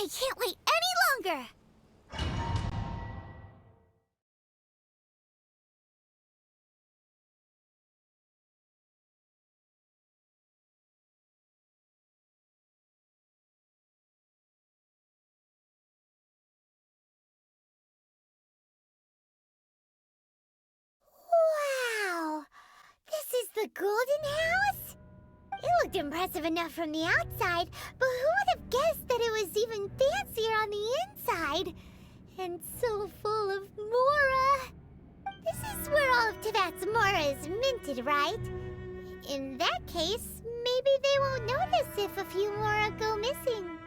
I can't wait any longer! Wow! This is the Golden House? It looked impressive enough from the outside, but who would have guessed that it was even fancier on the inside? And so full of Mora. This is where all of Teyvat's Mora is minted, right? In that case, maybe they won't notice if a few Mora go missing.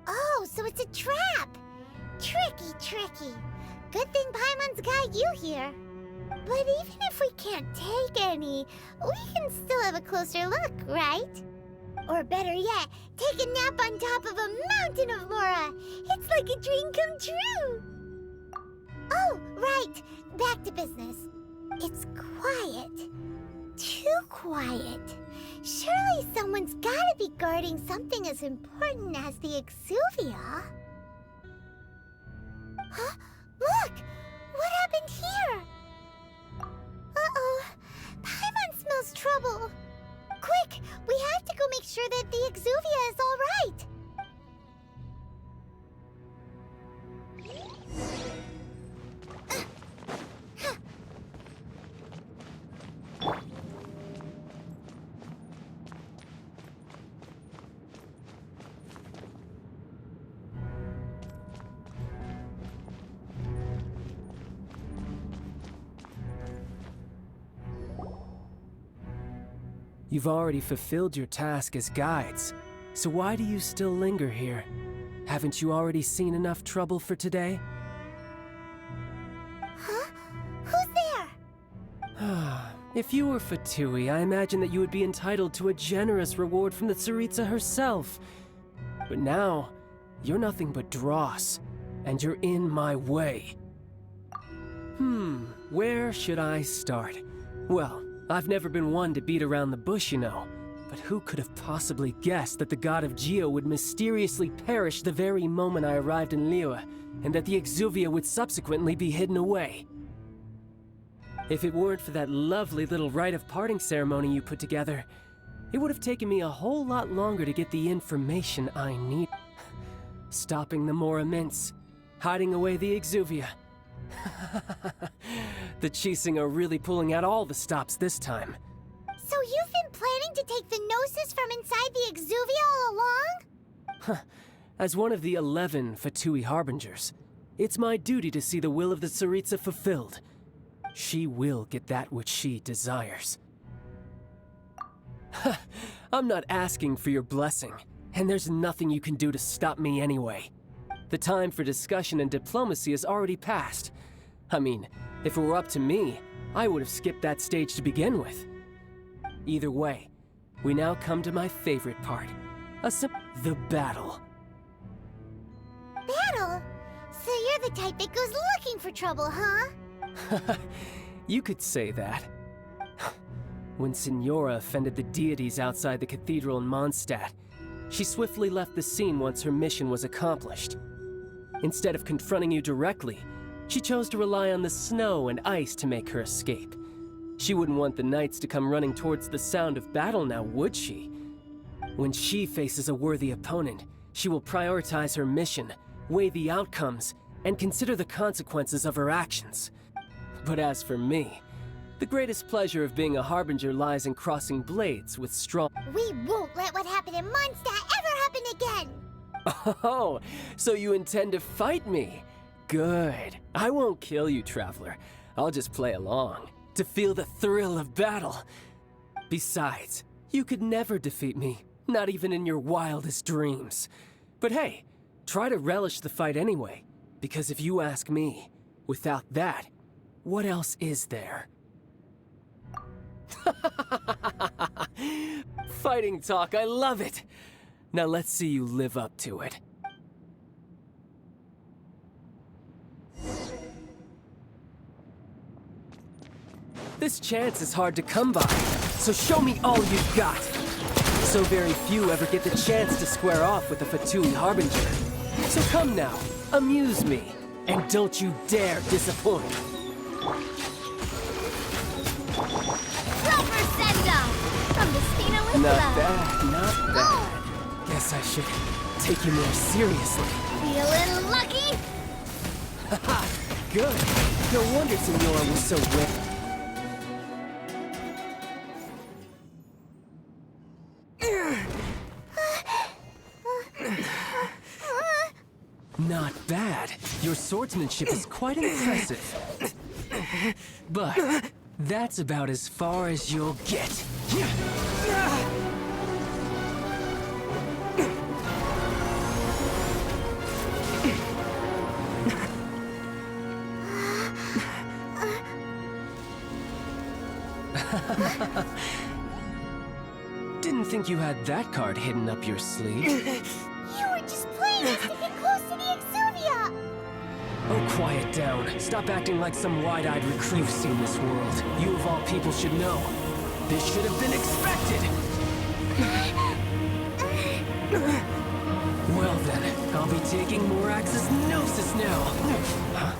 Oh, so it's a trap! Tricky, tricky. Good thing Paimon's got you here. But even if we can't take any, we can still have a closer look, right? Or better yet, take a nap on top of a mountain of Mora. It's like a dream come true. Oh, right. Back to business. It's quiet. Too quiet. Surely someone's gotta be guarding something as important as the Exuvia. Huh? Look! What happened here? Uh-oh. Paimon smells trouble. Quick! We have to go make sure that the Exuvia is all right. You've already fulfilled your task as guides, so why do you still linger here? Haven't you already seen enough trouble for today? Huh? Who's there? If you were pt.II, I imagine that you would be entitled to a generous reward from the Tsaritsa herself. But now, you're nothing but dross, and you're in my way. Where should I start? Well, I've never been one to beat around the bush, you know. But who could have possibly guessed that the god of Geo would mysteriously perish the very moment I arrived in Liyue, and that the Exuvia would subsequently be hidden away? If it weren't for that lovely little rite of parting ceremony you put together, it would have taken me a whole lot longer to get the information I need. Stopping the Mora mints, hiding away the Exuvia. The Ch.I are really pulling out all the stops this time. So you've been planning to take the Gnosis from inside the Exuvia all along? As one of the 11 pt.II harbingers, it's my duty to see the will of the Tsaritsa fulfilled. She will get that which she desires. I'm not asking for your blessing, and there's nothing you can do to stop me anyway. The time for discussion and diplomacy has already passed. I mean, if it were up to me, I would have skipped that stage to begin with. Either way, we now come to my favorite part. The battle. Battle? So you're the type that goes looking for trouble, huh? You could say that. When Signora offended the deities outside the cathedral in Mondstadt, she swiftly left the scene once her mission was accomplished. Instead of confronting you directly, she chose to rely on the snow and ice to make her escape. She wouldn't want the knights to come running towards the sound of battle now, would she? When she faces a worthy opponent, she will prioritize her mission, weigh the outcomes, and consider the consequences of her actions. But as for me, the greatest pleasure of being a harbinger lies in crossing blades with strong— We won't let what happened in Mondstadt ever happen again! Oh, so you intend to fight me? Good. I won't kill you, Traveler. I'll just play along, to feel the thrill of battle. Besides, you could never defeat me, not even in your wildest dreams. But hey, try to relish the fight anyway, because if you ask me, without that, what else is there? Fighting talk, I love it! Now let's see you live up to it. This chance is hard to come by, so show me all you've got. So very few ever get the chance to square off with a pt.II Harbinger. So come now, amuse me, and don't you dare disappoint. Proper send-off from the Stina Not bad, not bad. Guess I should take you more seriously. Feeling lucky? Haha, good. No wonder Senora was so whipped. Not bad. Your swordsmanship is quite impressive. But that's about as far as you'll get. Didn't think you had that card hidden up your sleeve. You were just playing us to get close to the Exuvia! Oh, quiet down. Stop acting like some wide-eyed recruit. You've seen this world. You of all people should know. This should have been expected! Well then, I'll be taking Morax's Gnosis now. Huh?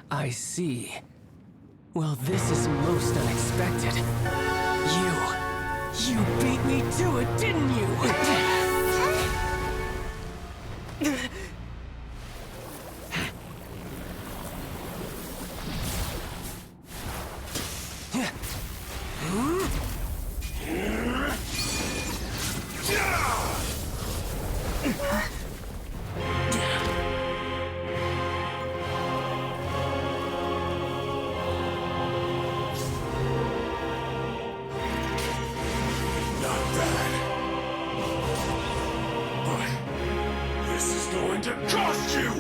I see. Well, this is most unexpected. You beat me to it, didn't you? To cost you!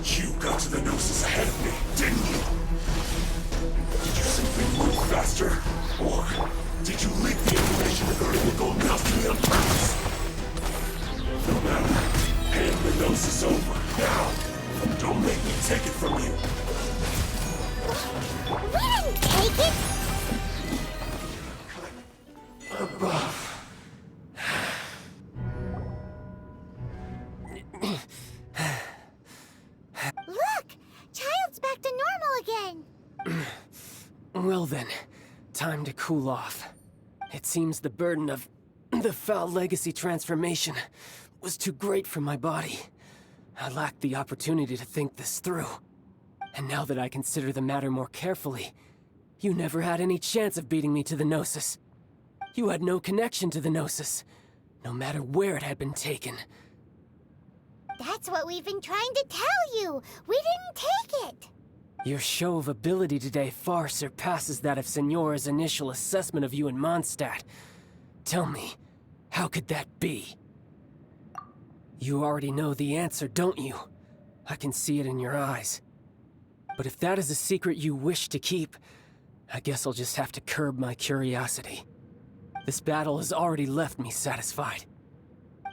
You got to the Gnosis ahead of me, didn't you? Did you simply move faster? Or did you leak the information regarding the Golden House to me on purpose? No matter. Hand the Gnosis over, now! Don't make me take it from you! We didn't take it! Above. Look! Child's back to normal again! Well then, time to cool off. It seems the burden of the foul legacy transformation was too great for my body. I lacked the opportunity to think this through. And now that I consider the matter more carefully, you never had any chance of beating me to the Gnosis. You had no connection to the Gnosis, no matter where it had been taken. That's what we've been trying to tell you! We didn't take it! Your show of ability today far surpasses that of Senora's initial assessment of you in Mondstadt. Tell me, how could that be? You already know the answer, don't you? I can see it in your eyes. But if that is a secret you wish to keep, I guess I'll just have to curb my curiosity. This battle has already left me satisfied.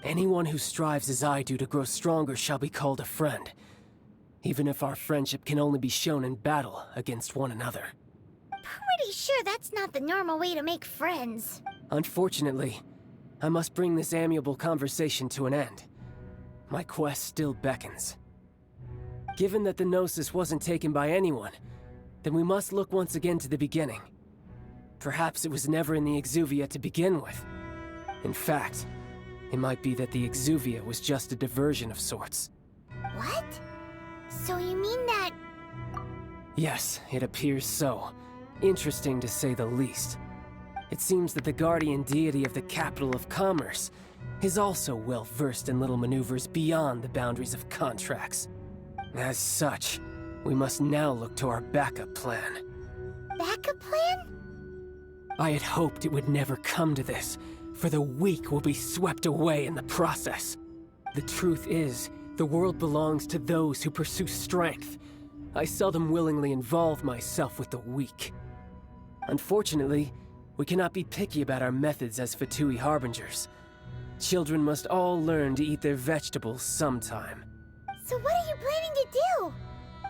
Anyone who strives as I do to grow stronger shall be called a friend, even if our friendship can only be shown in battle against one another. Pretty sure that's not the normal way to make friends. Unfortunately, I must bring this amiable conversation to an end. My quest still beckons. Given that the Gnosis wasn't taken by anyone, then we must look once again to the beginning. Perhaps it was never in the Exuvia to begin with. In fact, it might be that the Exuvia was just a diversion of sorts. What? So you mean that... Yes, it appears so. Interesting to say the least. It seems that the guardian deity of the capital of commerce is also well versed in little maneuvers beyond the boundaries of contracts. As such, we must now look to our backup plan. Backup plan? I had hoped it would never come to this, for the weak will be swept away in the process. The truth is, the world belongs to those who pursue strength. I seldom willingly involve myself with the weak. Unfortunately, we cannot be picky about our methods as pt.II harbingers. Children must all learn to eat their vegetables sometime. So what are you planning to do?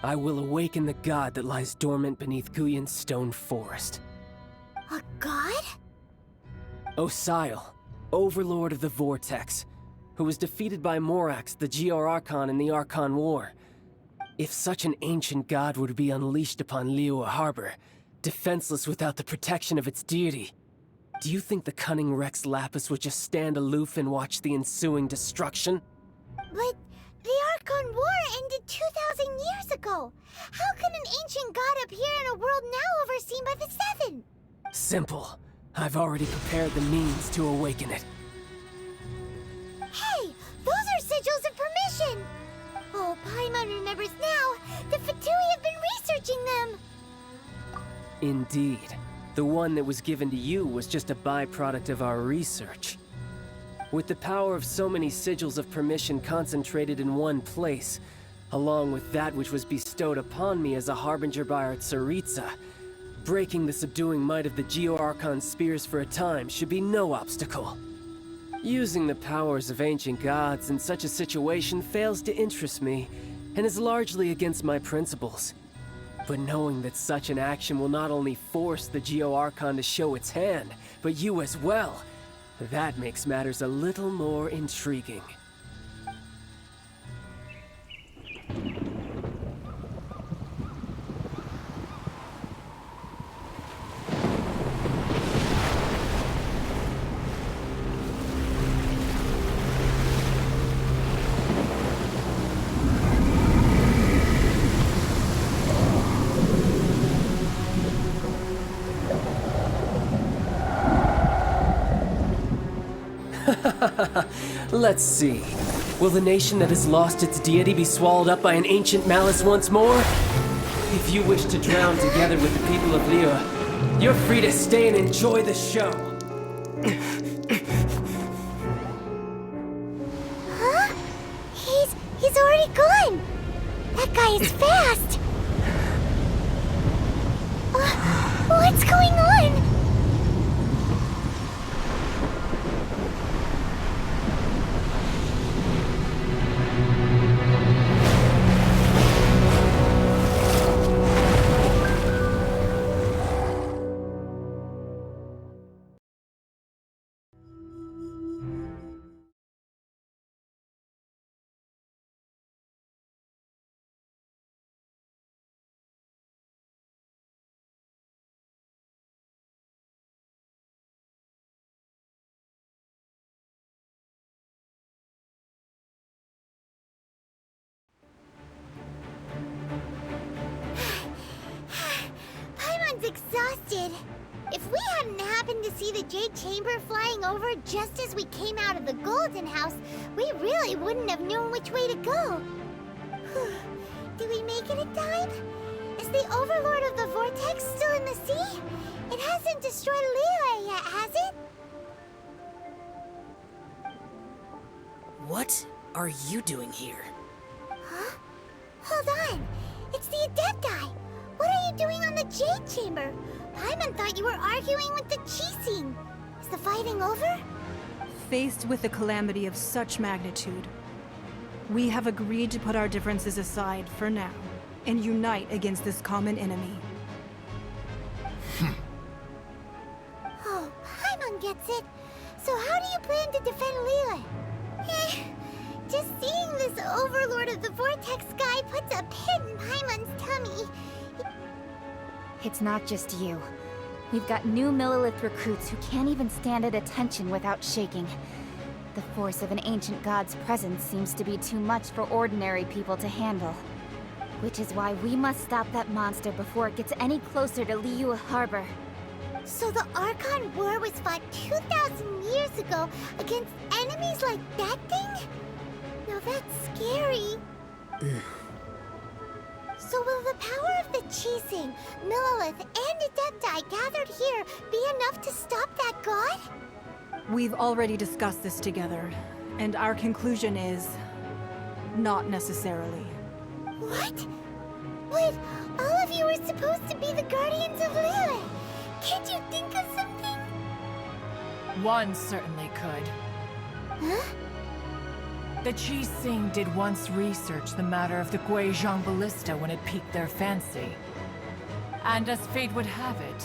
I will awaken the god that lies dormant beneath Guyon's stone forest. A god? Ch.I, overlord of the Vortex, who was defeated by Morax, the GR Archon in the Archon War. If such an ancient god were to be unleashed upon Liyue Harbor, defenseless without the protection of its deity, do you think the cunning Rex Lapis would just stand aloof and watch the ensuing destruction? But the Archon War ended 2,000 years ago. How can an ancient god appear in a world now overseen by the Seven? Simple. I've already prepared the means to awaken it. Hey, those are sigils of permission! Oh, Paimon remembers now. The pt.II have been researching them. Indeed. The one that was given to you was just a byproduct of our research. With the power of so many sigils of permission concentrated in one place, along with that which was bestowed upon me as a harbinger by our Tsaritsa, breaking the subduing might of the Geo-Archon spears for a time should be no obstacle. Using the powers of ancient gods in such a situation fails to interest me, and is largely against my principles. But knowing that such an action will not only force the Geo-Archon to show its hand, but you as well, that makes matters a little more intriguing. Let's see. Will the nation that has lost its deity be swallowed up by an ancient malice once more? If you wish to drown together with the people of Liyue, you're free to stay and enjoy the show. Huh? He's already gone. That guy is fast. What's going on? Exhausted. If we hadn't happened to see the Jade Chamber flying over just as we came out of the Golden House, we really wouldn't have known which way to go. Did we make it in time? Is the Overlord of the Vortex still in the sea? It hasn't destroyed Liyue yet, has it? What are you doing here? Huh? Hold on. It's the Adepti. What are you doing on the Jade Chamber? Paimon thought you were arguing with the Ch.I. Is the fighting over? Faced with a calamity of such magnitude, we have agreed to put our differences aside for now and unite against this common enemy. Oh, Paimon gets it. So how do you plan to defend Liyue? Just seeing this Overlord of the Vortex guy puts a pit in Paimon's tummy. It's not just you. We've got new Millilith recruits who can't even stand at attention without shaking. The force of an ancient god's presence seems to be too much for ordinary people to handle. Which is why we must stop that monster before it gets any closer to Liyue Harbor. So the Archon War was fought 2,000 years ago against enemies like that thing? Now that's scary. So will the power of the Ch.I, Millilith, and Adepti gathered here be enough to stop that god? We've already discussed this together, and our conclusion is... not necessarily. What? But all of you were supposed to be the guardians of Liyue. Can't you think of something? One certainly could. Huh? The Ch.I did once research the matter of the Guizhong Ballista when it piqued their fancy. And as fate would have it,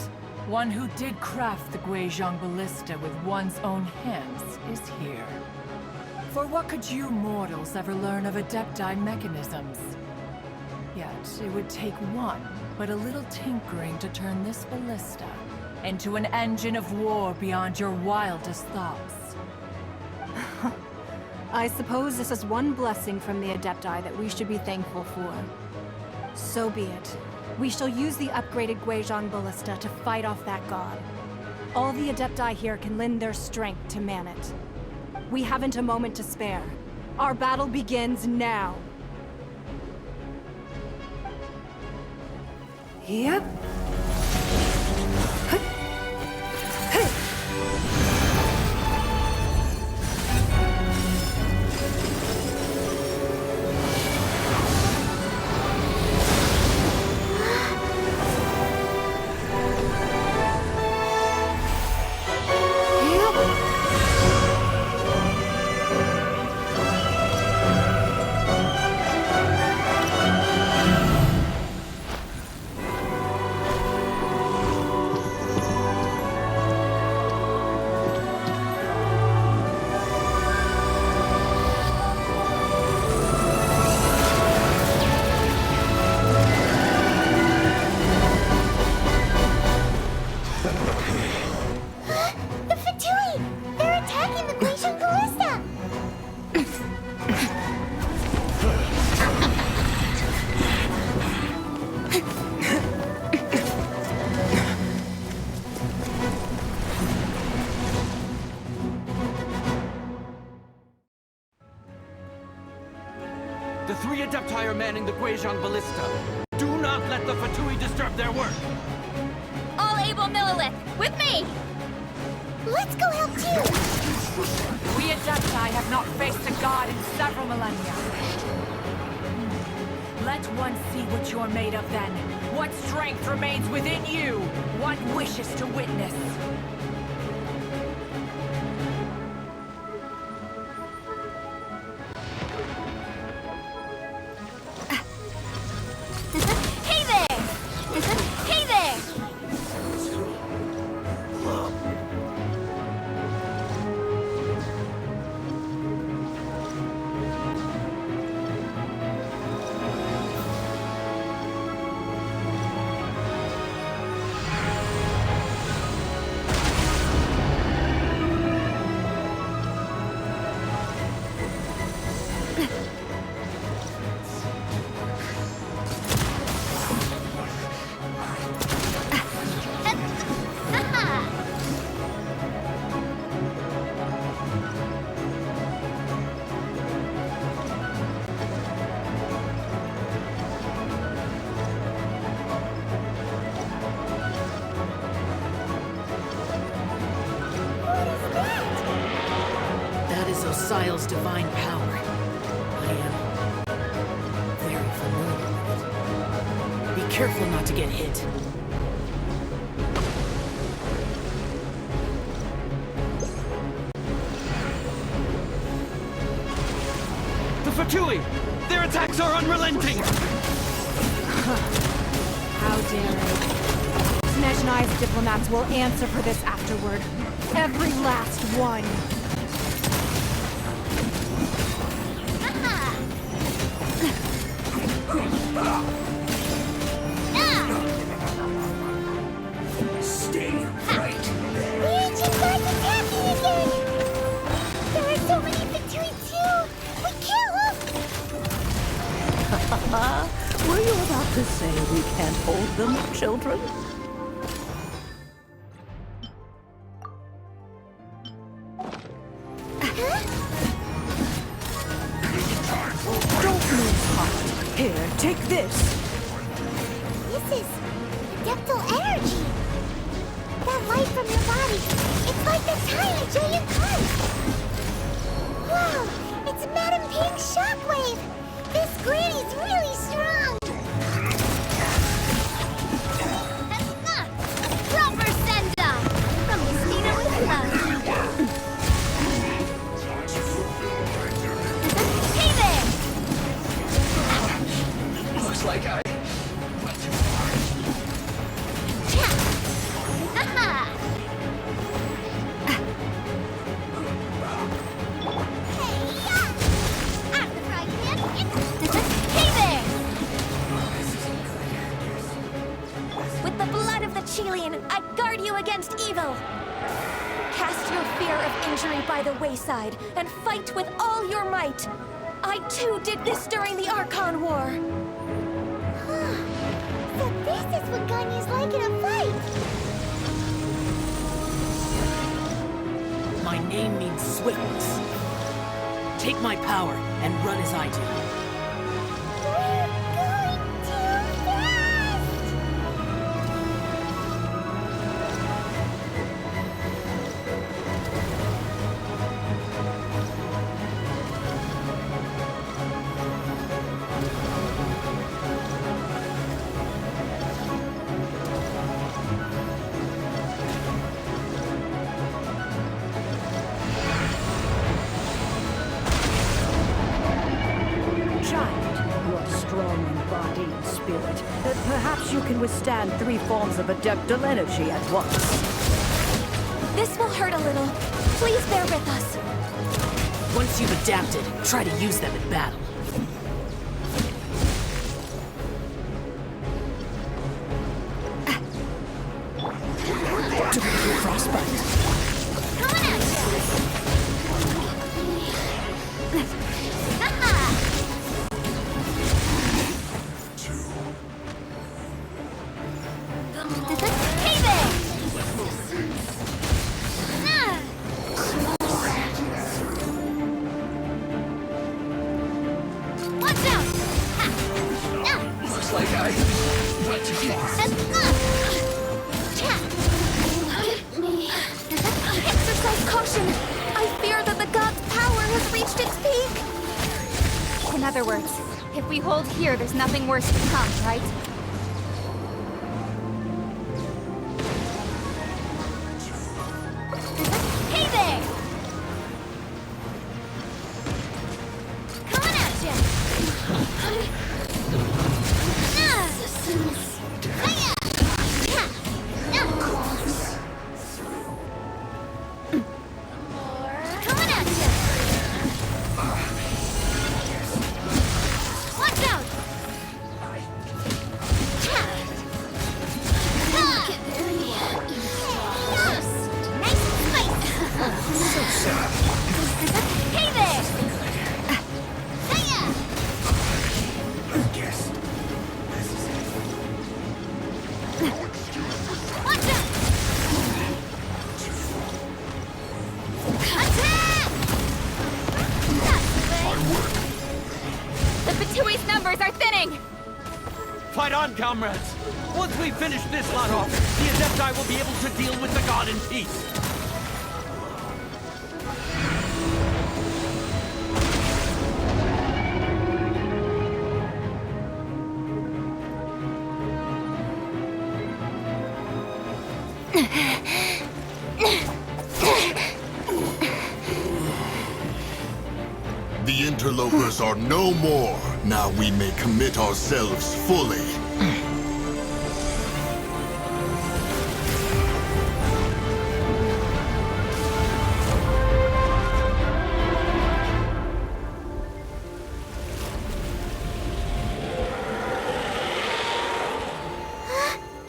one who did craft the Guizhong Ballista with one's own hands is here. For what could you mortals ever learn of Adepti mechanisms? Yet, it would take one, but a little tinkering to turn this ballista into an engine of war beyond your wildest thoughts. I suppose this is one blessing from the Adepti that we should be thankful for. So be it. We shall use the upgraded Guizhong Ballista to fight off that god. All the Adepti here can lend their strength to man it. We haven't a moment to spare. Our battle begins now. Yep. The 3 Adepti are manning the Guizhong Ballista. Do not let the pt.II disturb their work! All able Millilith, with me! Let's go help too! We Adepti have not faced a god in several millennia. Let one see what you're made of then. What strength remains within you. One wishes to witness. Hey there! Hey there! Osial's divine power. I am very familiar with it. Be careful not to get hit. The pt.II! Their attacks are unrelenting! How dare they? Ch.I.'s diplomats will answer for this afterward. Every last one. Stay them, children? Don't lose heart. Here, take this. This is Bag.III energy. That light from your body, it's like the tiny giant heart. Whoa, it's Madam Ping's shockwave. This granny's really strong. Proper send-up from Mystina with love. Hey there! Looks like I... Haha! Hey-ya! Out of the frying pan, hey there! With the blood of the Ch.I, I guard you against evil! Cast your fear of injury by the wayside, and fight with all your might! I too did this during the Archon War! So this is what Ganya's like in a fight! My name means swiftness. Take my power and run as I do. We're going too fast! Child, you are strong in body and spirit. Perhaps you can withstand 3 forms of Bag.III energy at once. This will hurt a little. Please bear with us. Once you've adapted, try to use them in battle. Frostbite. Coming at you! Haha! Hey there! Ah! Watch out! Ha! Ah! Looks like I... What to get? Exercise caution! I fear that the god's power has reached its peak! In other words, if we hold here, there's nothing worse to come, right? Hey there! Coming at ya! Ah! Hiya! Ha! Coming at ya! Watch out! Ha! Ha! Nice and spicy! Hey there! Hiya! Guess. Watch out! Attack! The pt.II's numbers are thinning! Fight on, comrades! Once we finish this lot off, the Adepti will be able to deal with the god in peace. The interlopers are no more. Now we may commit ourselves fully.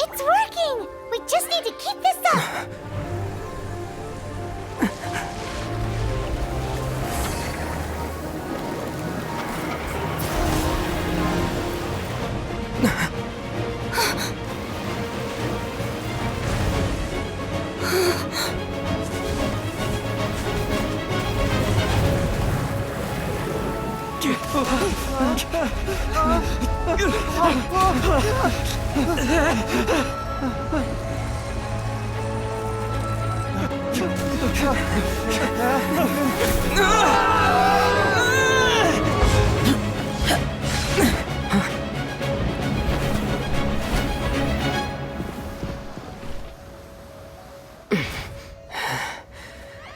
It's working! We just need to keep this up!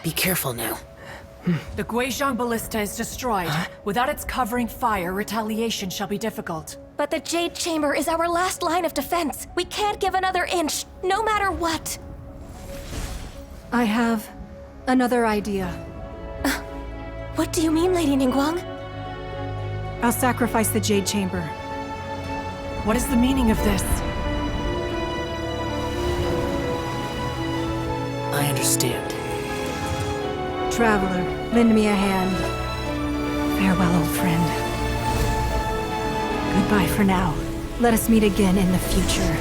Be careful now. The Guizhong Ballista is destroyed. Without its covering fire, retaliation shall be difficult. But the Jade Chamber is our last line of defense. We can't give another inch, no matter what. I have another idea. What do you mean, Lady Ningguang? I'll sacrifice the Jade Chamber. What is the meaning of this? I understand. Traveler, lend me a hand. Farewell, old friend. Goodbye for now. Let us meet again in the future.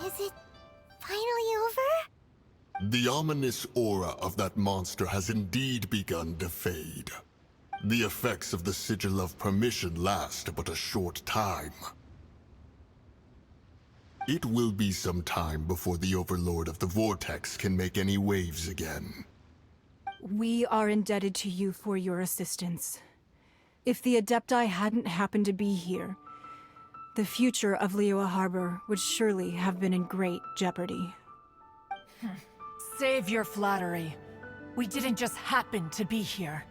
Is it finally over? The ominous aura of that monster has indeed begun to fade. The effects of the Sigil of Permission last but a short time. It will be some time before the Overlord of the Vortex can make any waves again. We are indebted to you for your assistance. If the Adepti hadn't happened to be here, the future of Liyue Harbor would surely have been in great jeopardy. Save your flattery. We didn't just happen to be here.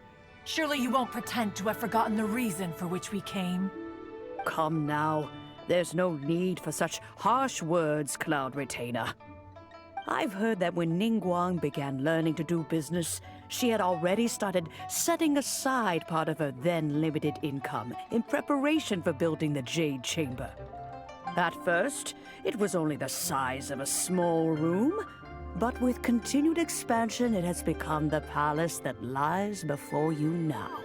Surely you won't pretend to have forgotten the reason for which we came. Come now. There's no need for such harsh words, Cloud Retainer. I've heard that when Ningguang began learning to do business, she had already started setting aside part of her then limited income in preparation for building the Jade Chamber. At first, it was only the size of a small room, but with continued expansion, it has become the palace that lies before you now.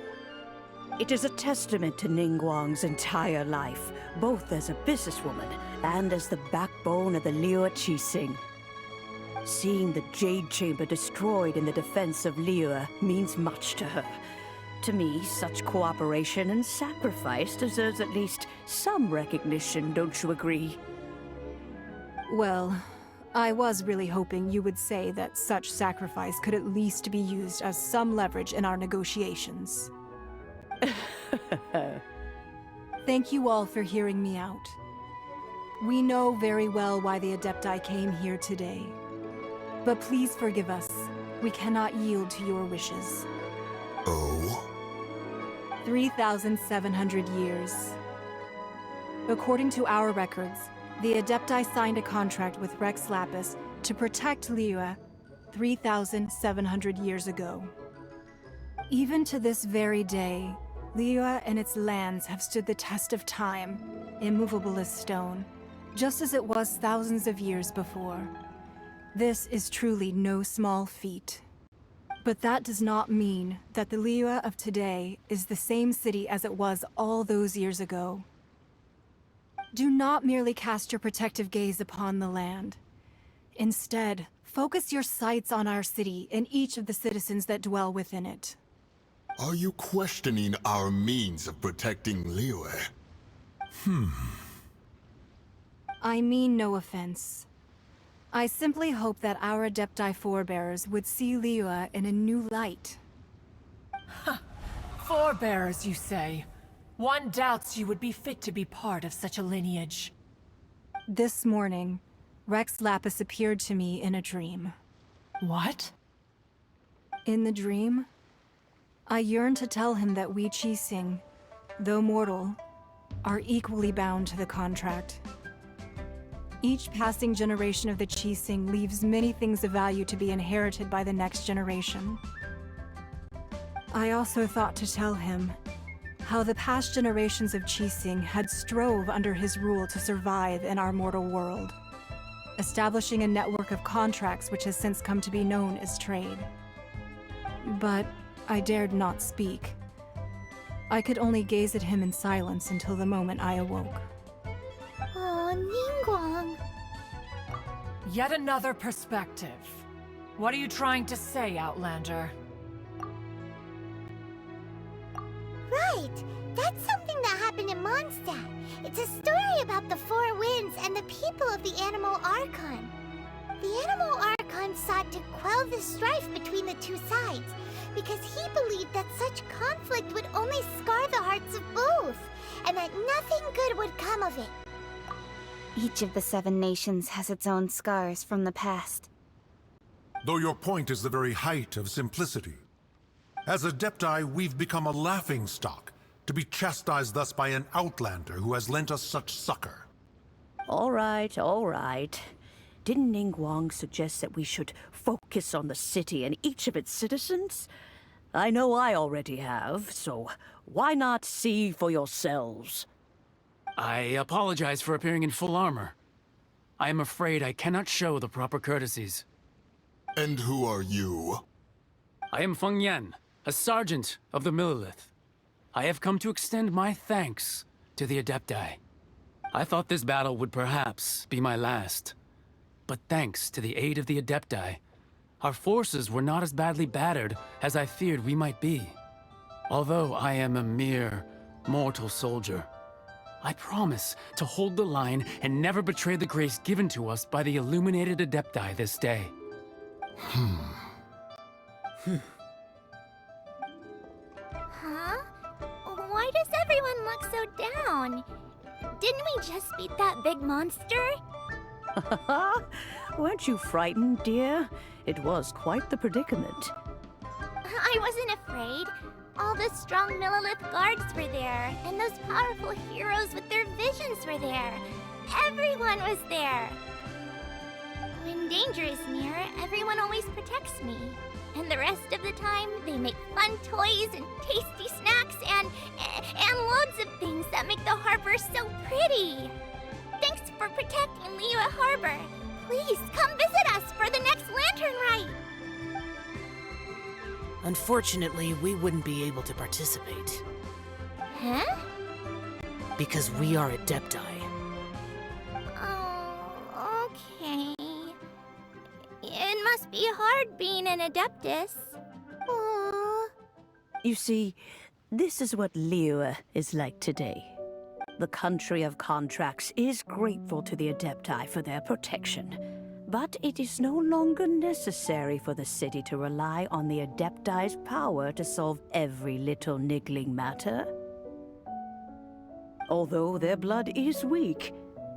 It is a testament to Ningguang's entire life, both as a businesswoman and as the backbone of the Liyue Ch.I. Seeing the Jade Chamber destroyed in the defense of Liyue means much to her. To me, such cooperation and sacrifice deserves at least some recognition, don't you agree? Well, I was really hoping you would say that such sacrifice could at least be used as some leverage in our negotiations. Thank you all for hearing me out. We know very well why the Adepti came here today. But please forgive us. We cannot yield to your wishes. Oh? 3,700 years. According to our records, the Adepti signed a contract with Rex Lapis to protect Liyue 3,700 years ago. Even to this very day, Liyue and its lands have stood the test of time, immovable as stone, just as it was thousands of years before. This is truly no small feat. But that does not mean that the Liyue of today is the same city as it was all those years ago. Do not merely cast your protective gaze upon the land. Instead, focus your sights on our city and each of the citizens that dwell within it. Are you questioning our means of protecting Liyue? I mean no offense. I simply hope that our Adepti forebears would see Liyue in a new light. Forebears, you say? One doubts you would be fit to be part of such a lineage. This morning, Rex Lapis appeared to me in a dream. What? In the dream, I yearned to tell him that we Ch.I, though mortal, are equally bound to the contract. Each passing generation of the Ch.I leaves many things of value to be inherited by the next generation. I also thought to tell him how the past generations of Ch.I had strove under his rule to survive in our mortal world, establishing a network of contracts which has since come to be known as trade. But I dared not speak. I could only gaze at him in silence until the moment I awoke. Oh, Ningguang. Yet another perspective. What are you trying to say, Outlander? Right! That's something that happened in Mondstadt. It's a story about the Four Winds and the people of the Animal Archon. The Animal Archon sought to quell the strife between the two sides, because he believed that such conflict would only scar the hearts of both, and that nothing good would come of it. Each of the 7 nations has its own scars from the past. Though your point is the very height of simplicity. As Adepti, we've become a laughingstock, to be chastised thus by an outlander who has lent us such succor. All right, all right. Didn't Ningguang suggest that we should focus on the city and each of its citizens? I know I already have, so why not see for yourselves? I apologize for appearing in full armor. I am afraid I cannot show the proper courtesies. And who are you? I am Feng Yan, a sergeant of the Millelith. I have come to extend my thanks to the Adepti. I thought this battle would perhaps be my last. But thanks to the aid of the Adepti, our forces were not as badly battered as I feared we might be. Although I am a mere mortal soldier, I promise to hold the line and never betray the grace given to us by the illuminated Adepti this day. Huh? Why does everyone look so down? Didn't we just beat that big monster? Weren't you frightened, dear? It was quite the predicament. I wasn't afraid. All the strong Millelith guards were there, and those powerful heroes with their visions were there. Everyone was there. When danger is near, everyone always protects me. And the rest of the time, they make fun toys and tasty snacks and loads of things that make the harbor so pretty. Thanks for protecting Liyue Harbor. Please come visit us for the next lantern rite. Unfortunately, we wouldn't be able to participate. Huh? Because we are Adepti. Oh, okay. It must be hard being an Adeptus. Aww. You see, this is what Liyue is like today. The country of contracts is grateful to the Adepti for their protection. But it is no longer necessary for the city to rely on the Adepti's power to solve every little niggling matter. Although their blood is weak,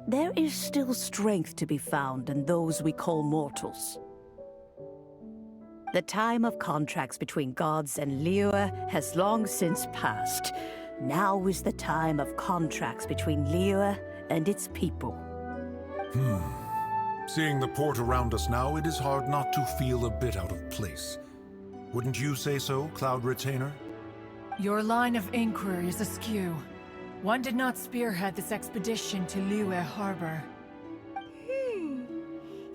there is still strength to be found in those we call mortals. The time of contracts between gods and Liyue has long since passed. Now is the time of contracts between Liyue and its people. Seeing the port around us now, it is hard not to feel a bit out of place. Wouldn't you say so, Cloud Retainer? Your line of inquiry is askew. One did not spearhead this expedition to Liyue Harbor.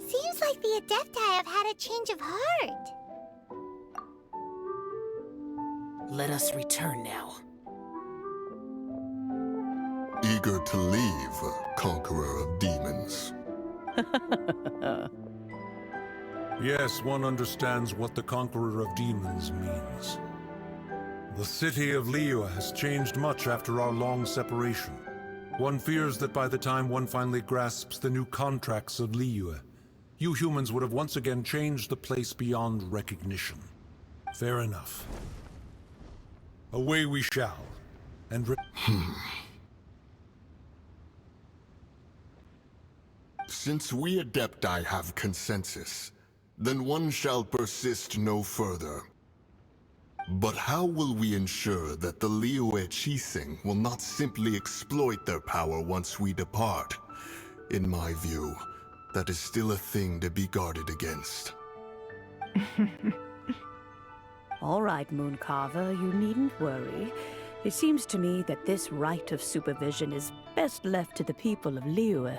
Seems like the Adepti have had a change of heart. Let us return now. Eager to leave, Conqueror of Demons. Yes, one understands what the Conqueror of Demons means. The city of Liyue has changed much after our long separation. One fears that by the time one finally grasps the new contracts of Liyue, you humans would have once again changed the place beyond recognition. Fair enough. Away we shall, and Since we Adepti have consensus, then one shall persist no further. But how will we ensure that the Liyue Ch.I will not simply exploit their power once we depart? In my view, that is still a thing to be guarded against. All right, Mooncarver, you needn't worry. It seems to me that this right of supervision is best left to the people of Liyue.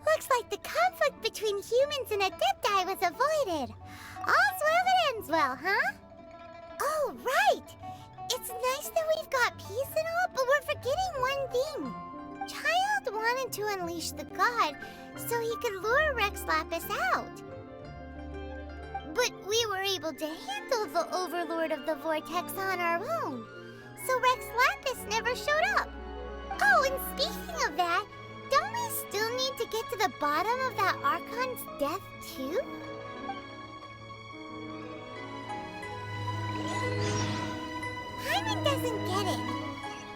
Looks like the conflict between humans and Adepti was avoided. All's well that ends well, huh? Oh, right! It's nice that we've got peace and all, but we're forgetting one thing. Child wanted to unleash the god so he could lure Rex Lapis out. But we were able to handle the Overlord of the Vortex on our own, so Rex Lapis never showed up. Oh, and speaking of that, don't we still need to get to the bottom of that Archon's death, too? Paimon doesn't get it.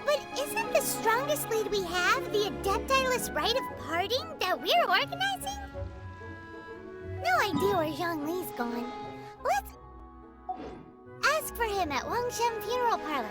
But isn't the strongest lead we have the Adepti-less rite of parting that we're organizing? No idea where Zhongli's gone. Let's ask for him at Wangshen Funeral Parlor.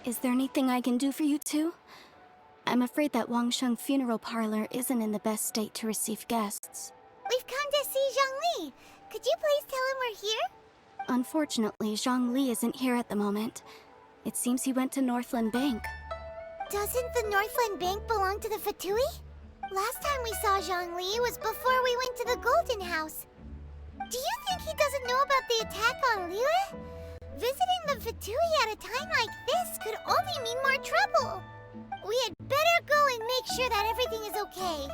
Is there anything I can do for you two? I'm afraid that Wangshen Funeral Parlor isn't in the best state to receive guests. We've come to see Zhongli. Could you please tell him we're here? Unfortunately, Zhongli isn't here at the moment. It seems he went to Northland Bank. Doesn't the Northland Bank belong to the pt.II? Last time we saw Zhongli was before we went to the Golden House. Do you think he doesn't know about the attack on Liyue? Visiting the pt.II at a time like this could only mean more trouble. We had better go and make sure that everything is okay.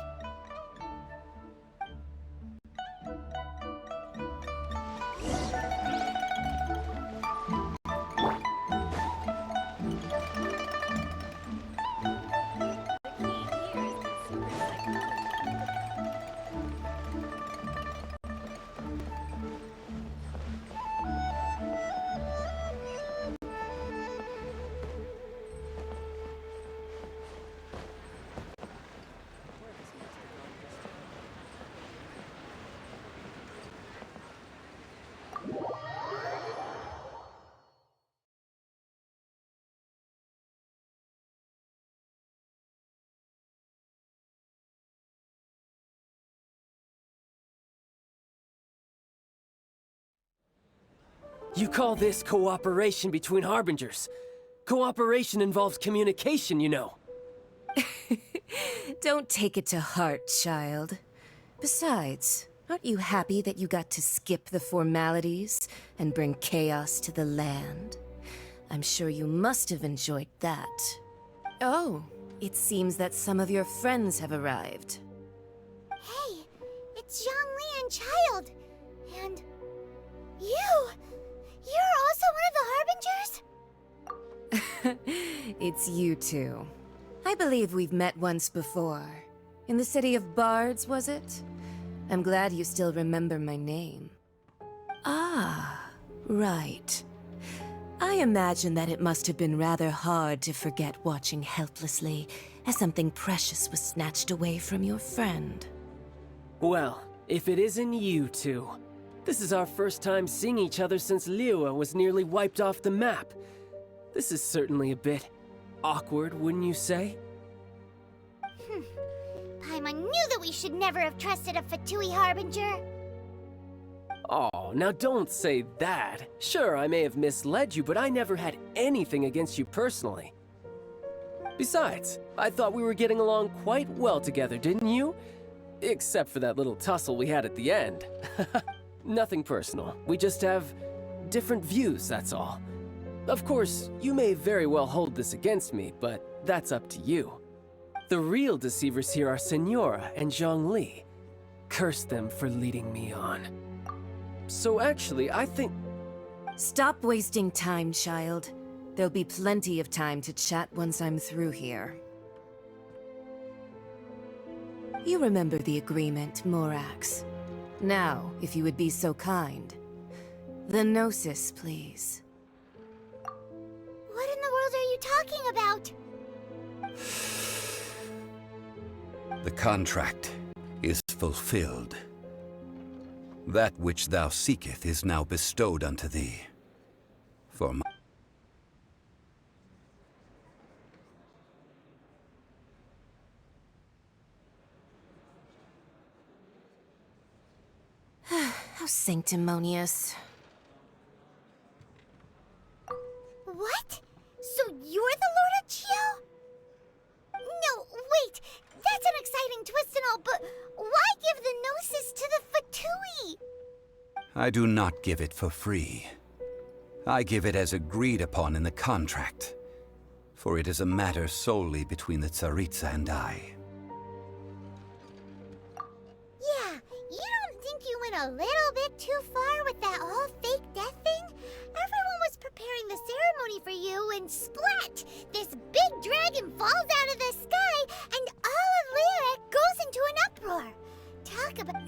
You call this cooperation between Harbingers? Cooperation involves communication, you know. Don't take it to heart, child. Besides, aren't you happy that you got to skip the formalities and bring chaos to the land? I'm sure you must have enjoyed that. Oh, it seems that some of your friends have arrived. Hey, it's Zhongli and Child. And you! You're also one of the Harbingers? It's you two. I believe we've met once before. In the city of Bards, was it? I'm glad you still remember my name. Ah, right. I imagine that it must have been rather hard to forget watching helplessly as something precious was snatched away from your friend. Well, if it isn't you two. This is our first time seeing each other since Liyue was nearly wiped off the map. This is certainly a bit awkward, wouldn't you say? Paimon knew that we should never have trusted a pt.II Harbinger. Oh, now don't say that. Sure, I may have misled you, but I never had anything against you personally. Besides, I thought we were getting along quite well together, didn't you? Except for that little tussle we had at the end. Nothing personal. We just have different views, that's all. Of course, you may very well hold this against me, but that's up to you. The real deceivers here are Senora and Zhongli. Curse them for leading me on. So actually, I think... Stop wasting time, child. There'll be plenty of time to chat once I'm through here. You remember the agreement, Morax. Now, if you would be so kind. The Gnosis, please. What in the world are you talking about? The contract is fulfilled. That which thou seeketh is now bestowed unto thee. For my... How sanctimonious. What? So you're the Lord of Ch.I? No, wait! That's an exciting twist and all, but why give the Gnosis to the pt.II? I do not give it for free. I give it as agreed upon in the contract, for it is a matter solely between the Tsaritsa and I. Yeah, you don't think you went a little bit too far with that whole fake death thing? Everyone was preparing the ceremony for you, and splat! This big dragon falls out of the sky, and all of Liyue goes into an uproar. Talk about...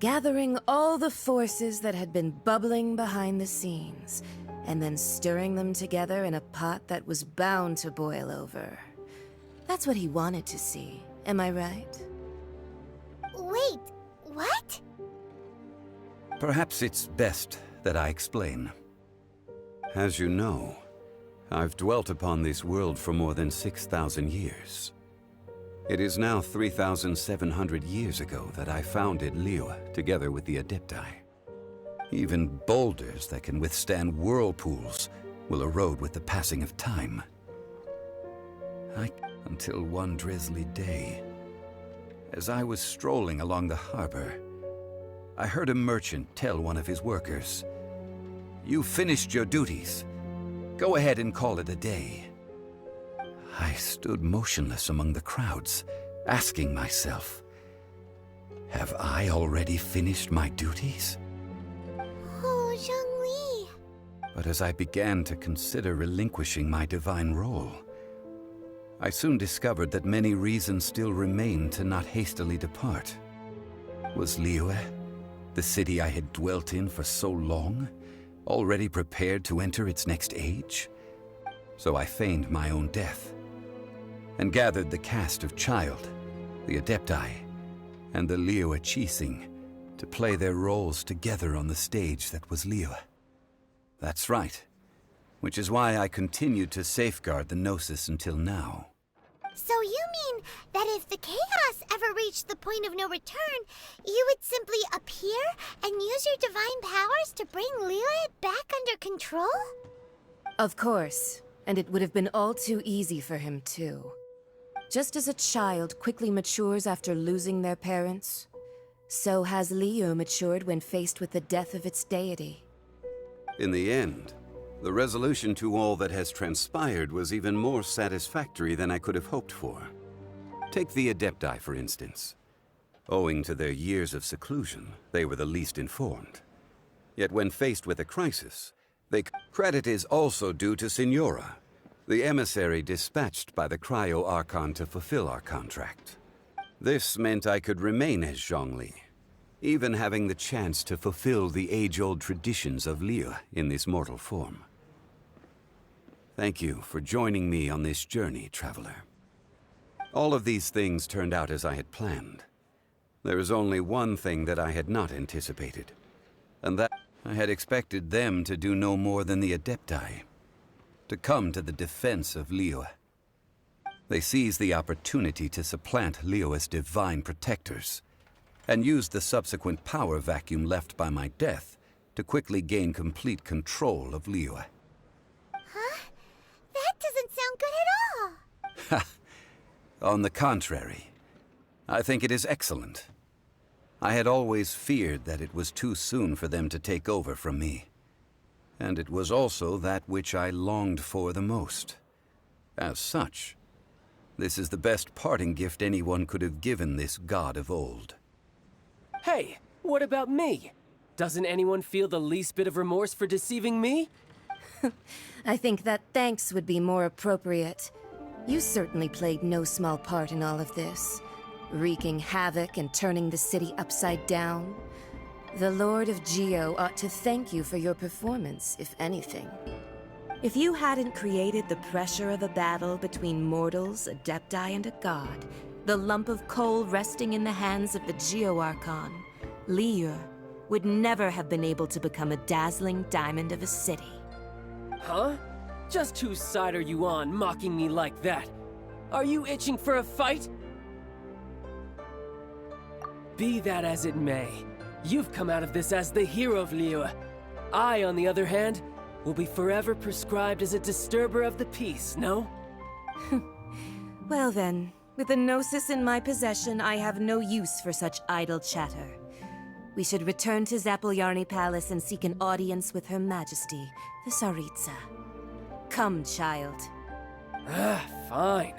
Gathering all the forces that had been bubbling behind the scenes, and then stirring them together in a pot that was bound to boil over. That's what he wanted to see, am I right? Wait, what? Perhaps it's best that I explain. As you know, I've dwelt upon this world for more than 6,000 years. It is now 3,700 years ago that I founded Liyue together with the Adepti. Even boulders that can withstand whirlpools will erode with the passing of time. Until one drizzly day, as I was strolling along the harbor, I heard a merchant tell one of his workers, "You've finished your duties. Go ahead and call it a day." I stood motionless among the crowds, asking myself, have I already finished my duties? Oh, Zhongli. But as I began to consider relinquishing my divine role, I soon discovered that many reasons still remained to not hastily depart. Was Liyue, the city I had dwelt in for so long, already prepared to enter its next age? So I feigned my own death, and gathered the cast of Child, the Adepti, and the Liyue Ch.I to play their roles together on the stage that was Liyue. That's right, which is why I continued to safeguard the Gnosis until now. So you mean that if the chaos ever reached the point of no return, you would simply appear and use your divine powers to bring Liyue back under control? Of course, and it would have been all too easy for him too. Just as a child quickly matures after losing their parents, so has Liyue matured when faced with the death of its deity. In the end, the resolution to all that has transpired was even more satisfactory than I could have hoped for. Take the Adepti, for instance. Owing to their years of seclusion, they were the least informed. Yet when faced with a crisis, credit is also due to Senora, the emissary dispatched by the Cryo-Archon to fulfill our contract. This meant I could remain as Zhongli, even having the chance to fulfill the age-old traditions of Liyue in this mortal form. Thank you for joining me on this journey, traveler. All of these things turned out as I had planned. There is only one thing that I had not anticipated, and that I had expected them to do no more than the Adepti, to come to the defense of Liyue. They seized the opportunity to supplant Liyue's divine protectors, and used the subsequent power vacuum left by my death to quickly gain complete control of Liyue. Huh? That doesn't sound good at all. On the contrary, I think it is excellent. I had always feared that it was too soon for them to take over from me. And it was also that which I longed for the most. As such, this is the best parting gift anyone could have given this god of old. Hey, what about me? Doesn't anyone feel the least bit of remorse for deceiving me? I think that thanks would be more appropriate. You certainly played no small part in all of this, wreaking havoc and turning the city upside down. The Lord of Geo ought to thank you for your performance, if anything. If you hadn't created the pressure of a battle between mortals, Adepti, and a god, the lump of coal resting in the hands of the Geo Archon, Liyue, would never have been able to become a dazzling diamond of a city. Huh? Just whose side are you on, mocking me like that? Are you itching for a fight? Be that as it may, you've come out of this as the hero of Liyue. I, on the other hand, will be forever prescribed as a disturber of the peace, no? Well then, with the Gnosis in my possession, I have no use for such idle chatter. We should return to Zapoljarny Palace and seek an audience with Her Majesty, the Tsaritsa. Come, child. Fine.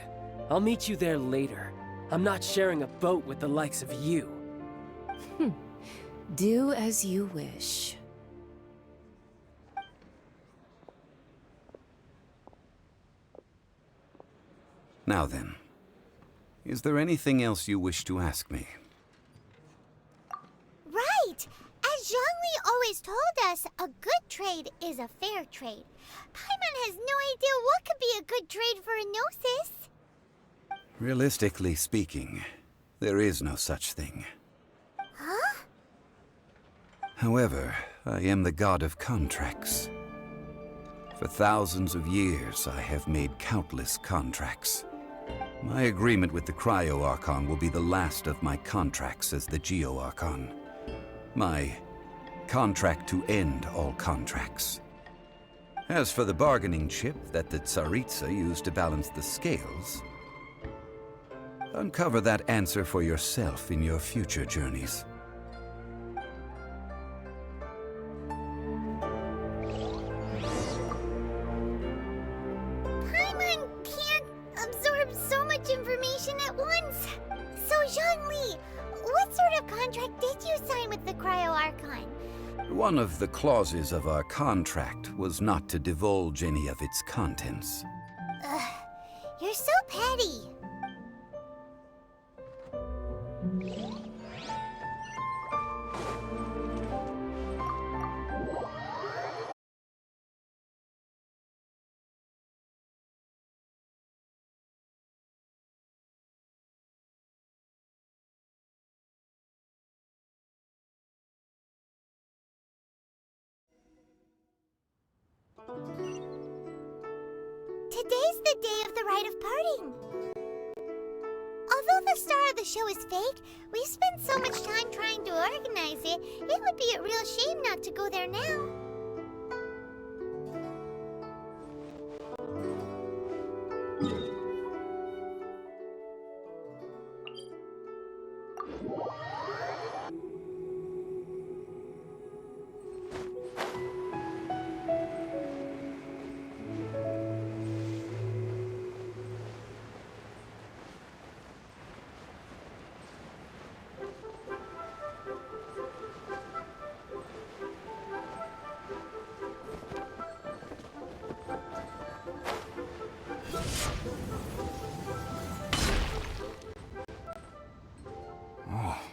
I'll meet you there later. I'm not sharing a boat with the likes of you. Do as you wish. Now then, is there anything else you wish to ask me? Right! As Zhongli always told us, a good trade is a fair trade. Paimon has no idea what could be a good trade for a Gnosis. Realistically speaking, there is no such thing. Huh? However, I am the god of contracts. For thousands of years, I have made countless contracts. My agreement with the Cryo Archon will be the last of my contracts as the Geo Archon. My contract to end all contracts. As for the bargaining chip that the Tsaritsa used to balance the scales, uncover that answer for yourself in your future journeys. Paimon can't absorb so much information at once. So, Zhongli, what sort of contract did you sign with the Cryo Archon? One of the clauses of our contract was not to divulge any of its contents. Ugh, you're so petty. Today's the day of the rite of parting. Although the star of the show is fake, we spent so much time trying to organize it, it would be a real shame not to go there now.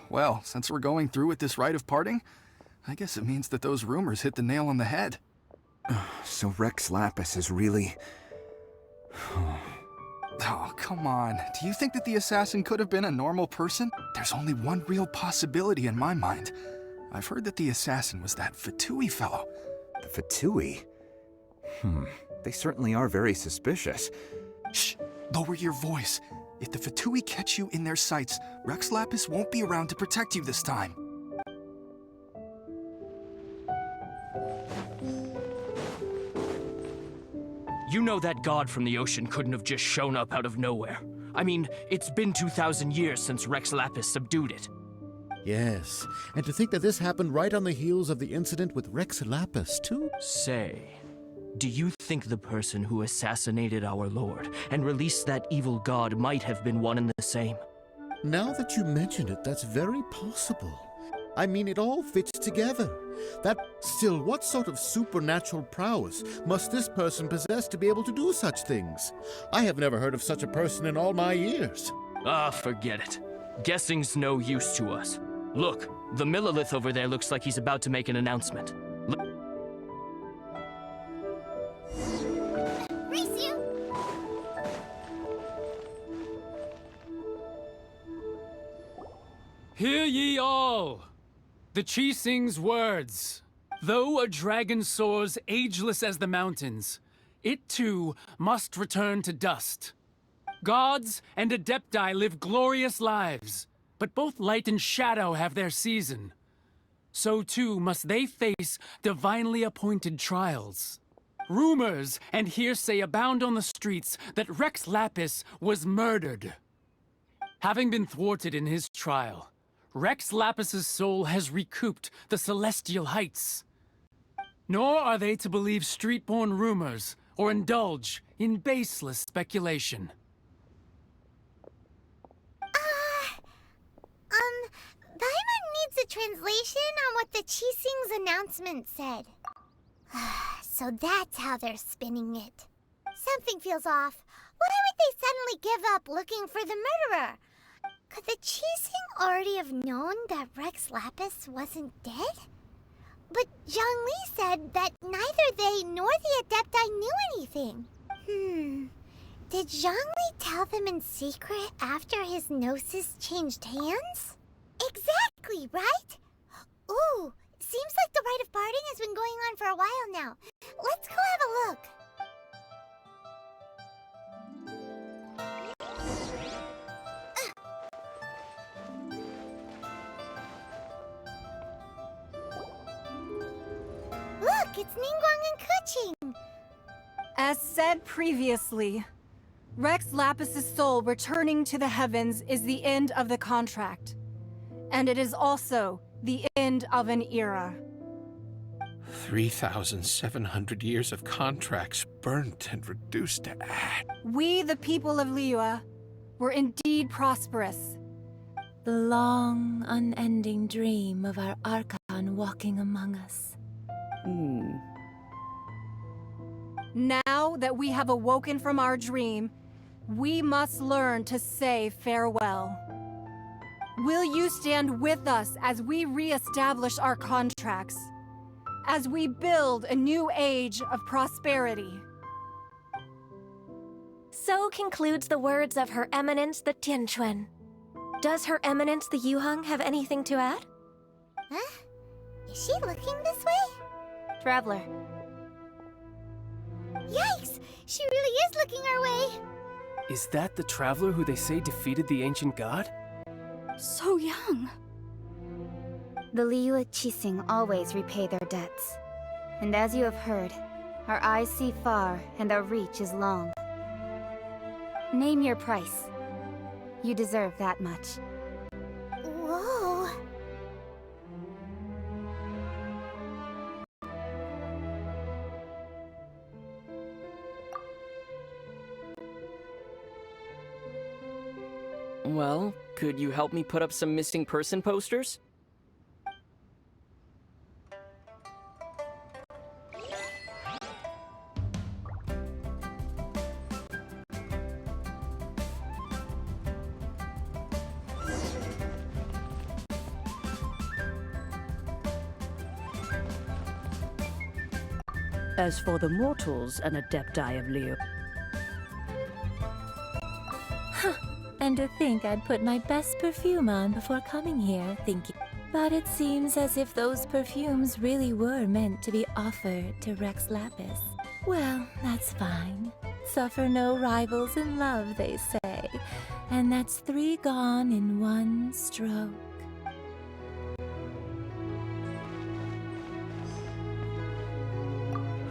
Well, since we're going through with this rite of parting, I guess it means that those rumors hit the nail on the head. So Rex Lapis is really... Oh, come on. Do you think that the assassin could have been a normal person? There's only one real possibility in my mind. I've heard that the assassin was that pt.II fellow. The pt.II? They certainly are very suspicious. Shh! Lower your voice. If the Fatui catch you in their sights, Rex Lapis won't be around to protect you this time. You know that god from the ocean couldn't have just shown up out of nowhere. I mean, it's been 2,000 years since Rex Lapis subdued it. Yes, and to think that this happened right on the heels of the incident with Rex Lapis, too? Say, do you think the person who assassinated our lord and released that evil god might have been one and the same? Now that you mention it, that's very possible. I mean, it all fits together. Still, what sort of supernatural prowess must this person possess to be able to do such things? I have never heard of such a person in all my years. Ah, forget it. Guessing's no use to us. Look, the Millilith over there looks like he's about to make an announcement. Race you! Hear ye all! The Ch.I.'s words. Though a dragon soars ageless as the mountains, it too must return to dust. Gods and Adepti live glorious lives, but both light and shadow have their season. So too must they face divinely appointed trials. Rumors and hearsay abound on the streets that Rex Lapis was murdered. Having been thwarted in his trial, Rex Lapis's soul has recouped the celestial heights. Nor are they to believe street-born rumors or indulge in baseless speculation. Paimon needs a translation on what the Ch.I.'s announcement said. So that's how they're spinning it. Something feels off. Why would they suddenly give up looking for the murderer? Could the Ch.I. already have known that Rex Lapis wasn't dead? But Zhongli said that neither they nor the Adepti knew anything. Did Zhongli tell them in secret after his gnosis changed hands? Exactly, right? Ooh, seems like the rite of parting has been going on for a while now. Let's go have a look. Look, it's Ningguang and Keqing. As said previously, Rex Lapis's soul returning to the heavens is the end of the contract. And it is also the end of an era. 3,700 years of contracts burnt and reduced to ash. We, the people of Liyue, were indeed prosperous. The long, unending dream of our Archon walking among us. Now that we have awoken from our dream, we must learn to say farewell. Will you stand with us as we re-establish our contracts? As we build a new age of prosperity? So concludes the words of Her Eminence the Tianquan. Does Her Eminence the Yuheng have anything to add? Huh? Is she looking this way? Traveler. Yikes! She really is looking our way! Is that the traveler who they say defeated the ancient god? So young. The Liyue Ch.I. always repay their debts. And as you have heard, our eyes see far and our reach is long. Name your price. You deserve that much. Whoa. Well, could you help me put up some missing person posters? As for the mortals and Adepti of Liyue, And to think I'd put my best perfume on before coming here, thinking. But it seems as if those perfumes really were meant to be offered to Rex Lapis. Well, that's fine. Suffer no rivals in love, they say. And that's 3 gone in one stroke.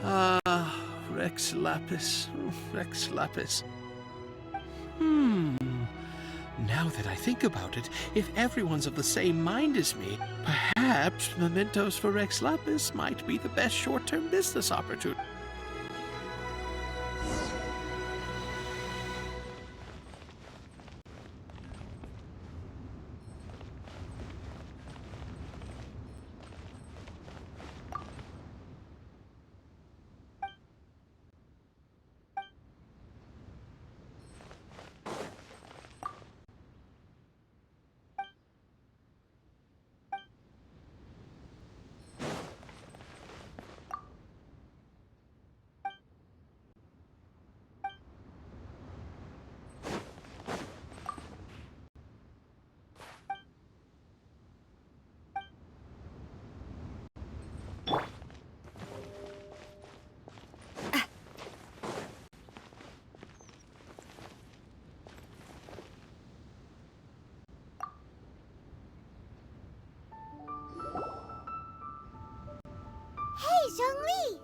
Ah, Rex Lapis. Rex Lapis. Now that I think about it, if everyone's of the same mind as me, perhaps mementos for Rex Lapis might be the best short-term business opportunity. Hey, Zhongli!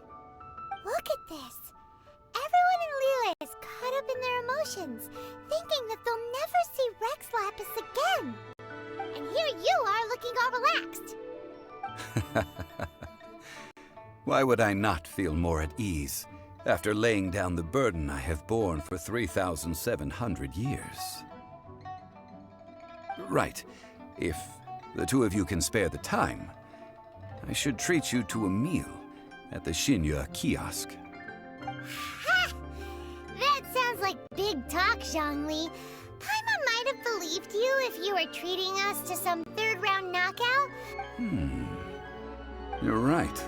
Look at this. Everyone in Liyue is caught up in their emotions, thinking that they'll never see Rex Lapis again. And here you are looking all relaxed. Why would I not feel more at ease after laying down the burden I have borne for 3,700 years? Right. If the two of you can spare the time, I should treat you to a meal at the Liyue kiosk. Ha! That sounds like big talk, Zhongli. Paimon might have believed you if you were treating us to some third-round knockout. You're right.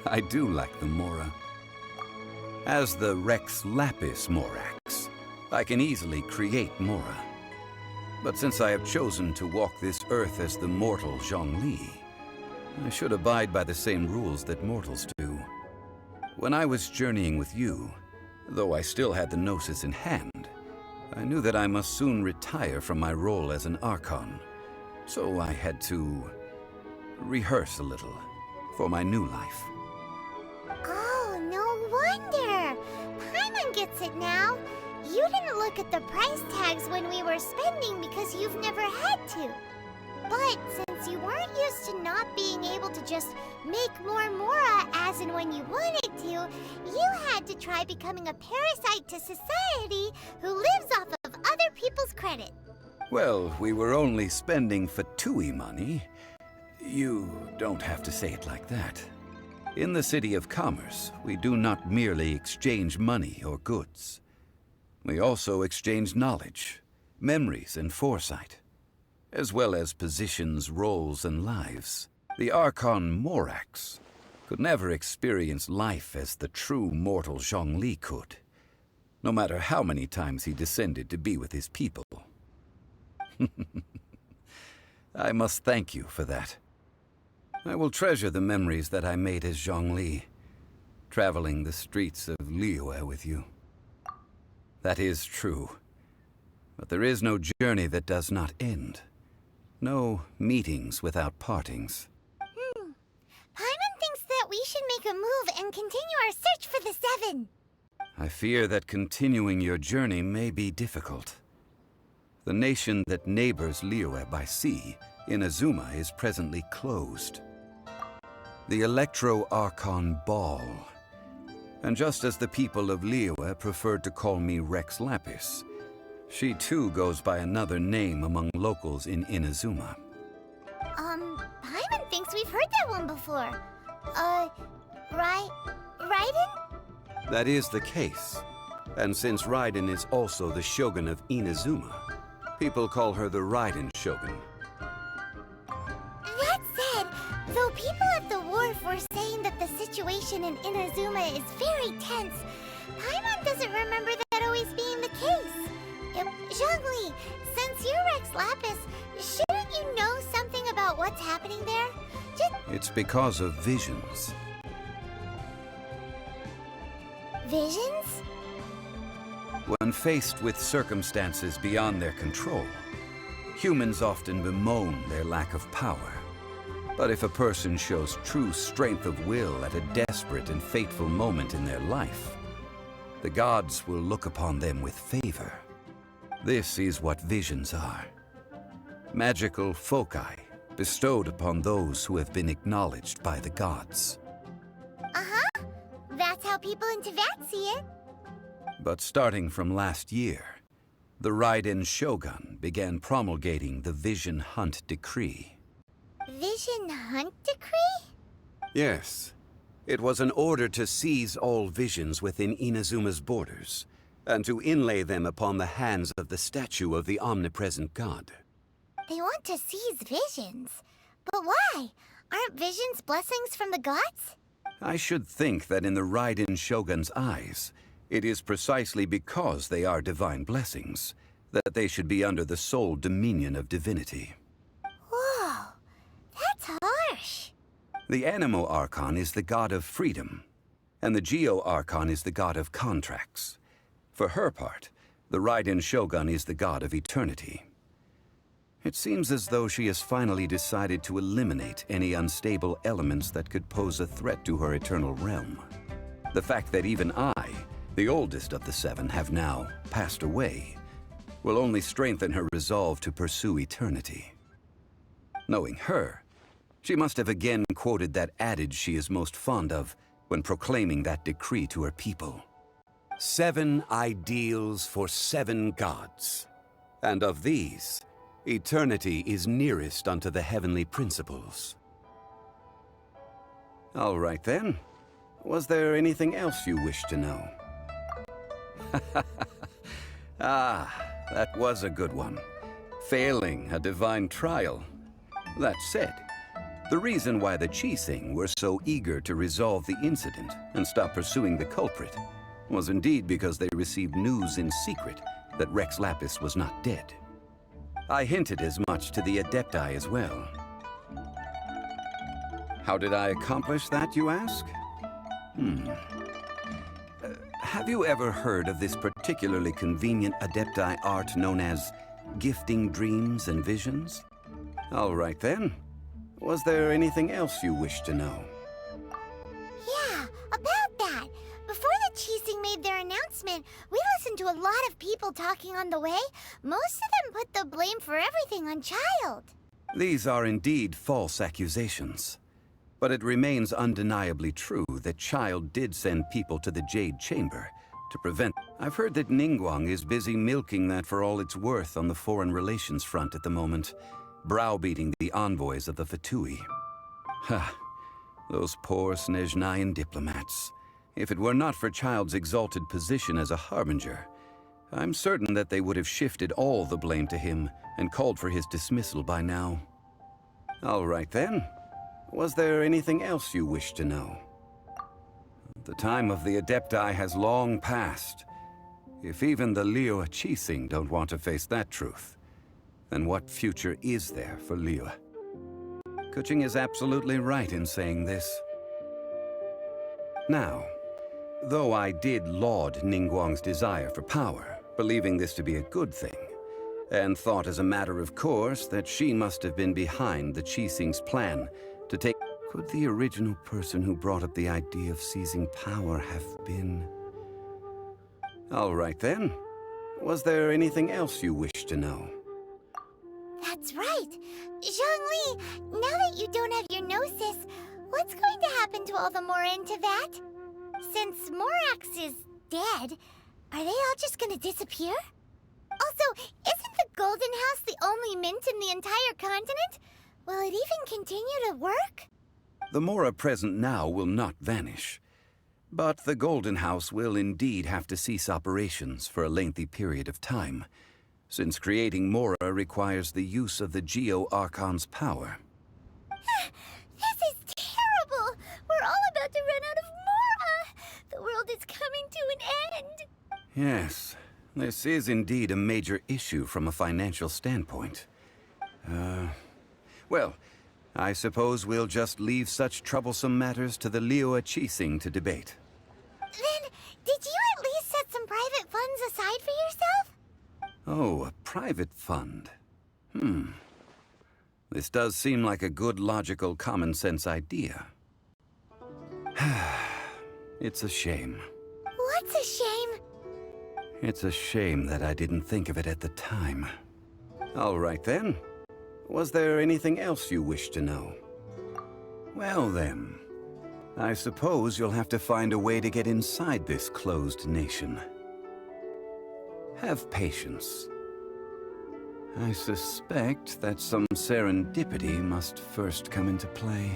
I do like the Mora. As the Rex Lapis Morax, I can easily create Mora. But since I have chosen to walk this earth as the mortal Zhongli, I should abide by the same rules that mortals do. When I was journeying with you, though I still had the Gnosis in hand, I knew that I must soon retire from my role as an Archon, so I had to rehearse a little for my new life. Oh, no wonder! Paimon gets it now. You didn't look at the price tags when we were spending because you've never had to. But since you weren't used to not being able to just make more Mora as and when you wanted to, you had to try becoming a parasite to society who lives off of other people's credit. Well, we were only spending pt.II money. You don't have to say it like that. In the City of Commerce, we do not merely exchange money or goods. We also exchange knowledge, memories, and foresight, as well as positions, roles, and lives. The Archon Morax could never experience life as the true mortal Zhongli could, no matter how many times he descended to be with his people. I must thank you for that. I will treasure the memories that I made as Zhongli, traveling the streets of Liyue with you. That is true, but there is no journey that does not end. No meetings without partings. Paimon thinks that we should make a move and continue our search for the 7. I fear that continuing your journey may be difficult. The nation that neighbors Liyue by sea, Inazuma, is presently closed. The Electro-Archon Ball. And just as the people of Liyue preferred to call me Rex Lapis, she too goes by another name among locals in Inazuma. Paimon thinks we've heard that one before. Raiden? That is the case. And since Raiden is also the Shogun of Inazuma, people call her the Raiden Shogun. That said, though people at the wharf were saying that the situation in Inazuma is very tense, Paimon doesn't remember that always being the case. Zhongli, since you're Rex Lapis, shouldn't you know something about what's happening there? It's because of visions. Visions? When faced with circumstances beyond their control, humans often bemoan their lack of power. But if a person shows true strength of will at a desperate and fateful moment in their life, the gods will look upon them with favor. This is what visions are. Magical foci bestowed upon those who have been acknowledged by the gods. Uh-huh. That's how people in Teyvat see it. But starting from last year, the Raiden Shogun began promulgating the Vision Hunt Decree. Vision Hunt Decree? Yes. It was an order to seize all visions within Inazuma's borders, and to inlay them upon the hands of the statue of the omnipresent god. They want to seize visions. But why? Aren't visions blessings from the gods? I should think that in the Raiden Shogun's eyes, it is precisely because they are divine blessings that they should be under the sole dominion of divinity. Whoa, that's harsh. The Anemo Archon is the god of freedom, and the Geo Archon is the god of contracts. For her part, the Raiden Shogun is the god of eternity. It seems as though she has finally decided to eliminate any unstable elements that could pose a threat to her eternal realm. The fact that even I, the oldest of the seven, have now passed away, will only strengthen her resolve to pursue eternity. Knowing her, she must have again quoted that adage she is most fond of when proclaiming that decree to her people. 7 ideals for 7 gods, and of these, eternity is nearest unto the heavenly principles. All right then. Was there anything else you wish to know? That was a good one. Failing a divine trial. That said, the reason why the Ch.I were so eager to resolve the incident and stop pursuing the culprit was indeed because they received news in secret that Rex Lapis was not dead. I hinted as much to the Adepti as well. How did I accomplish that, you ask? Have you ever heard of this particularly convenient Adepti art known as gifting dreams and visions? All right then. Was there anything else you wish to know? Yeah, about that. Before the Ch.I made their announcement, we listened to a lot of people talking on the way. Most of them put the blame for everything on Child. These are indeed false accusations. But it remains undeniably true that Child did send people to the Jade Chamber to prevent... I've heard that Ningguang is busy milking that for all it's worth on the foreign relations front at the moment, browbeating the envoys of the pt.II. Ha! Those poor Snezhnayan diplomats. If it were not for Child's exalted position as a harbinger, I'm certain that they would have shifted all the blame to him and called for his dismissal by now. All right then. Was there anything else you wish to know? The time of the Adepti has long passed. If even the Liyue Ch.I don't want to face that truth, then what future is there for Liyue? Keqing is absolutely right in saying this. Now, though I did laud Ningguang's desire for power, believing this to be a good thing, and thought as a matter of course that she must have been behind the Ch.I plan to take... Could the original person who brought up the idea of seizing power have been... All right then. Was there anything else you wish to know? That's right. Zhongli, now that you don't have your gnosis, what's going to happen to all the Mora in Teyvat? Since Morax is dead, are they all just gonna disappear? Also, isn't the Golden House the only mint in the entire continent? Will it even continue to work? The Mora present now will not vanish. But the Golden House will indeed have to cease operations for a lengthy period of time, since creating Mora requires the use of the Geo Archon's power. This is terrible! We're all about to run out of Mora! The world is coming to an end! Yes, this is indeed a major issue from a financial standpoint. Well, I suppose we'll just leave such troublesome matters to the Liyue Ch.I to debate. Then, did you at least set some private funds aside Oh, a private fund. This does seem like a good, logical, common-sense idea. It's a shame. What's a shame? It's a shame that I didn't think of it at the time. All right then. Was there anything else you wish to know? Well then, I suppose you'll have to find a way to get inside this closed nation. Have patience. I suspect that some serendipity must first come into play.